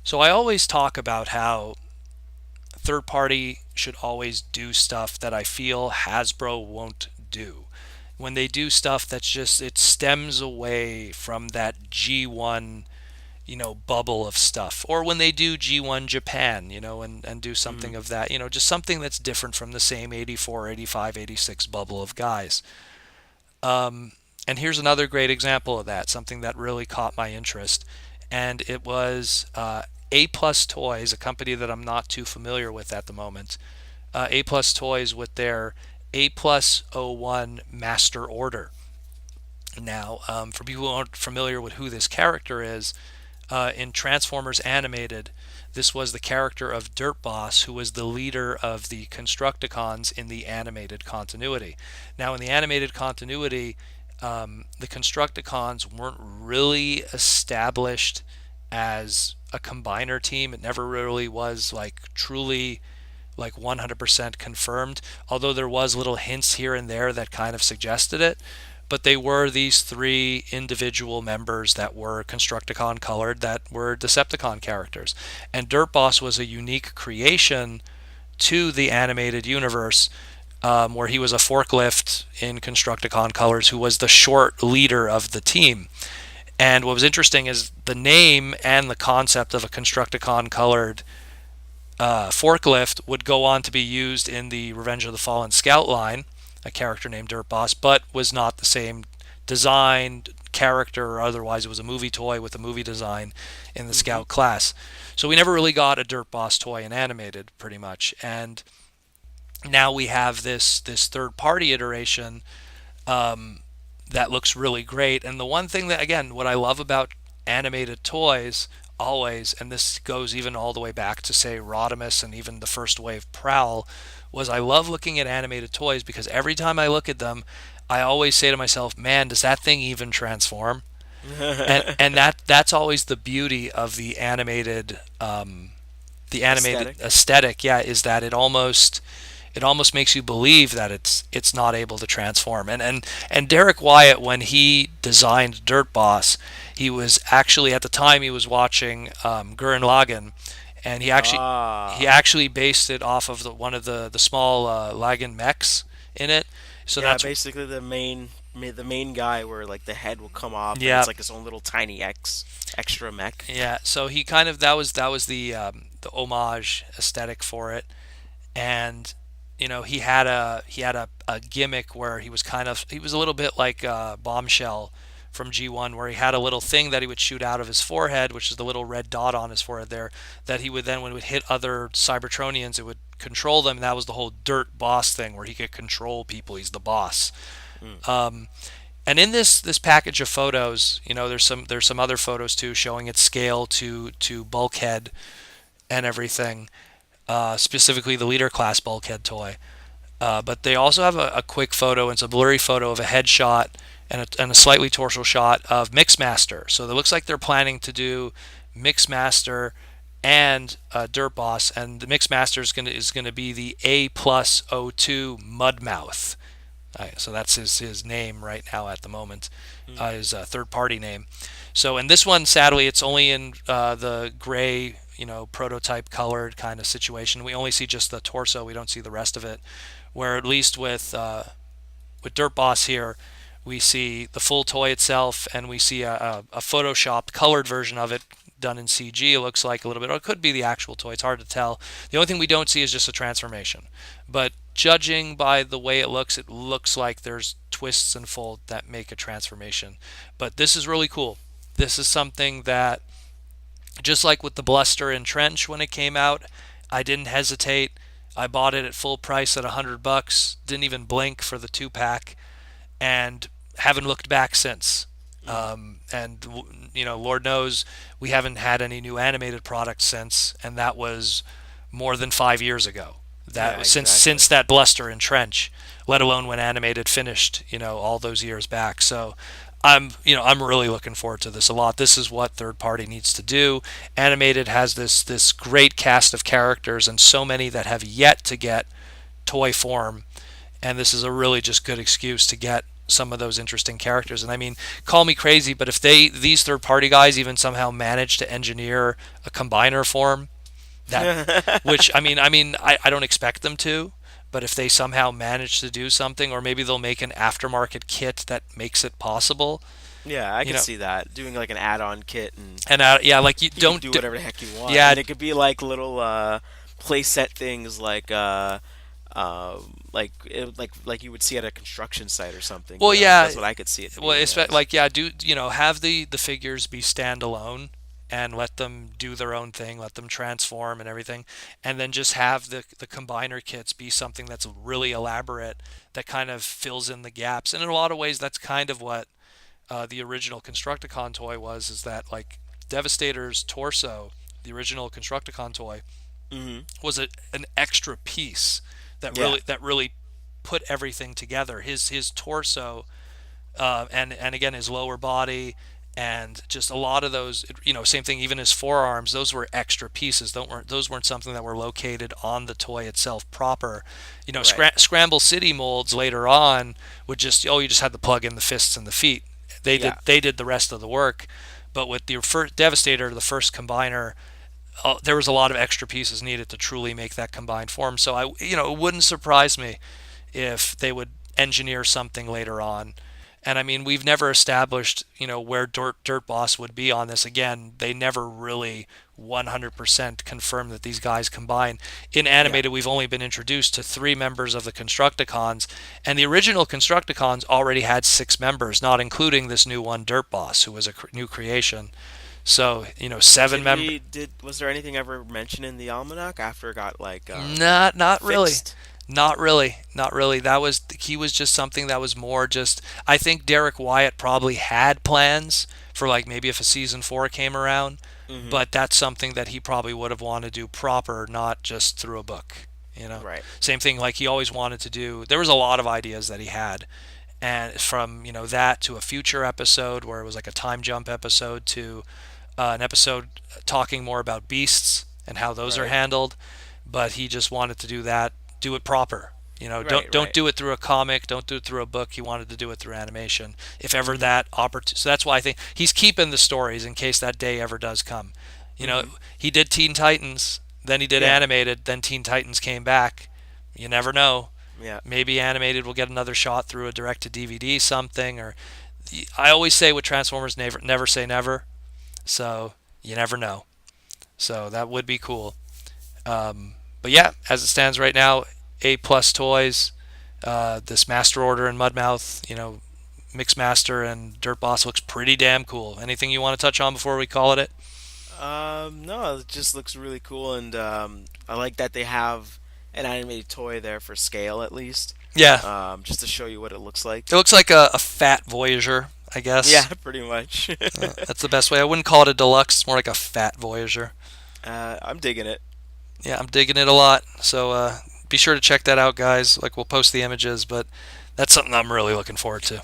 So I always talk about how third party should always do stuff that I feel Hasbro won't do. When they do stuff that's just, it stems away from that G1, bubble of stuff. Or when they do G1 Japan, and do Hmm. something of that, just something that's different from the same 84, 85, 86 bubble of guys. And here's another great example of that, something that really caught my interest. And it was Aplus Toys, a company that I'm not too familiar with at the moment. Aplus Toys with their A+01 Master Order. Now, for people who aren't familiar with who this character is, in Transformers Animated, this was the character of Dirt Boss, who was the leader of the Constructicons in the animated continuity. Now, in the animated continuity, the Constructicons weren't really established as a combiner team. It never really was like truly like 100% confirmed, although there was little hints here and there that kind of suggested it. But they were these three individual members that were Constructicon colored, that were Decepticon characters. And Dirt Boss was a unique creation to the animated universe, where he was a forklift in Constructicon colors who was the short leader of the team. And what was interesting is the name and the concept of a Constructicon colored forklift would go on to be used in the Revenge of the Fallen Scout line, a character named Dirt Boss, but was not the same design, character, or otherwise. It was a movie toy with a movie design in the Hmm. Scout class. So we never really got a Dirt Boss toy in animated, pretty much. And now we have this third party iteration, that looks really great. And the one thing that, again, what I love about animated toys always, and this goes even all the way back to say Rodimus and even the first wave Prowl, was I love looking at animated toys because every time I look at them, I always say to myself, "Man, does that thing even transform?" And that's always the beauty of the animated Aesthetic. aesthetic, yeah, is that it almost makes you believe that it's not able to transform. And Derek Wyatt, when he designed Dirt Boss, he was actually, at the time, he was watching Gurren Lagann, and he Ah, actually based it off of one of the small Lagann mechs in it. So yeah. that's, Basically, the main guy where like the head will come off, and yeah, it's like his own little tiny extra mech. yeah. So he kind of, that was the homage aesthetic for it. And he had a gimmick where he was a little bit like Bombshell from G1, where he had a little thing that he would shoot out of his forehead, which is the little red dot on his forehead there, that he would then, when it would hit other Cybertronians, it would control them. And that was the whole Dirt Boss thing, where he could control people. He's the boss. Mm. And in this package of photos, there's some other photos too, showing its scale to bulkhead and everything, specifically the leader class bulkhead toy. But they also have a quick photo, and it's a blurry photo of a headshot and a slightly torso shot of Mixmaster. So it looks like they're planning to do Mixmaster and Dirt Boss, and the Mixmaster is gonna be the A+02 Mudmouth. So that's his name right now at the moment, Mm. his third party name. So, and this one, sadly, it's only in the gray, prototype colored kind of situation. We only see just the torso. We don't see the rest of it. Where at least with Dirt Boss here, we see the full toy itself, and we see a photoshopped colored version of it done in CG. It looks like a little bit, or it could be the actual toy. It's hard to tell. The only thing we don't see is just a transformation. But judging by the way it looks like there's twists and folds that make a transformation. But this is really cool. This is something that, just like with the Bluster and Trench when it came out, I didn't hesitate. I bought it at full price at $100. Didn't even blink for the 2 pack, and haven't looked back since. Mm. And Lord knows we haven't had any new animated products since, and that was more than 5 years ago. That Yeah, was since exactly. that Bluster and Trench, let alone when animated finished, all those years back. So I'm really looking forward to this a lot. This is what third party needs to do. Animated has this great cast of characters, and so many that have yet to get toy form, and this is a really just good excuse to get some of those interesting characters. And I mean, call me crazy, but if these third party guys even somehow manage to engineer a combiner form that, which I don't expect them to, but if they somehow manage to do something, or maybe they'll make an aftermarket kit that makes it possible, Yeah, I you could know. see that doing like an add-on kit, and And yeah, like you you could don't, do whatever the heck you want, yeah, and it could be like little playset things like you would see at a construction site or something. well, yeah, That's what I could see it well, being it's as. like, yeah, do have the figures be standalone and let them do their own thing, let them transform and everything, and then just have the combiner kits be something that's really elaborate that kind of fills in the gaps. And in a lot of ways, that's kind of what the original Constructicon toy was. Is that like Devastator's torso, the original Constructicon toy, Hmm. was an extra piece Yeah, that really put everything together. His torso, and again his lower body, and just a lot of those, same thing, even his forearms, those were extra pieces. Those weren't something that were located on the toy itself proper. right. Scramble City molds later on would just, you just had to plug in the fists and the feet. Yeah, They did the rest of the work. But with the first Devastator, the first combiner, there was a lot of extra pieces needed to truly make that combined form. So it wouldn't surprise me if they would engineer something later on. And I mean, we've never established, where Dirt Boss would be on this. Again, they never really 100% confirmed that these guys combine. In yeah, animated, we've only been introduced to 3 members of the Constructicons, and the original Constructicons already had 6 members, not including this new one, Dirt Boss, who was a new creation. So, 7 members. Was there anything ever mentioned in the almanac after it got like Not really. fixed? Not really. Not really. He was just something that was more just, I think Derek Wyatt probably had plans for, like, maybe if a season 4 came around, Hmm. but that's something that he probably would have wanted to do proper, not just through a book. Right. Same thing, like he always wanted to do. There was a lot of ideas that he had, and from, that to a future episode where it was like a time jump episode, to an episode talking more about beasts and how those are Right. handled. But he just wanted to do it proper. Right. Don't Right. do it through a comic, don't do it through a book. He wanted to do it through animation, if ever Hmm. that opportunity. So that's why I think he's keeping the stories in case that day ever does come. You know, Hmm. he did Teen Titans, then he did Yeah. animated, then Teen Titans came back. You never know. Yeah. Maybe animated will get another shot through a direct to DVD something. Or I always say with Transformers, never say never. So you never know. So that would be cool. But yeah, as it stands right now, Aplus Toys, this MasterOrder and Mudmouth, Mixmaster and Dirt Boss looks pretty damn cool. Anything you want to touch on before we call it? No, it just looks really cool, and I like that they have an animated toy there for scale at least, Yeah, just to show you what it looks like. it looks like a fat Voyager, I Yeah, guess. pretty much. That's the best way. I wouldn't call it a deluxe. It's more like a fat Voyager. I'm digging it. Yeah, I'm digging it a lot. So be sure to check that out, guys. Like, we'll post the images, but that's something I'm really looking forward to.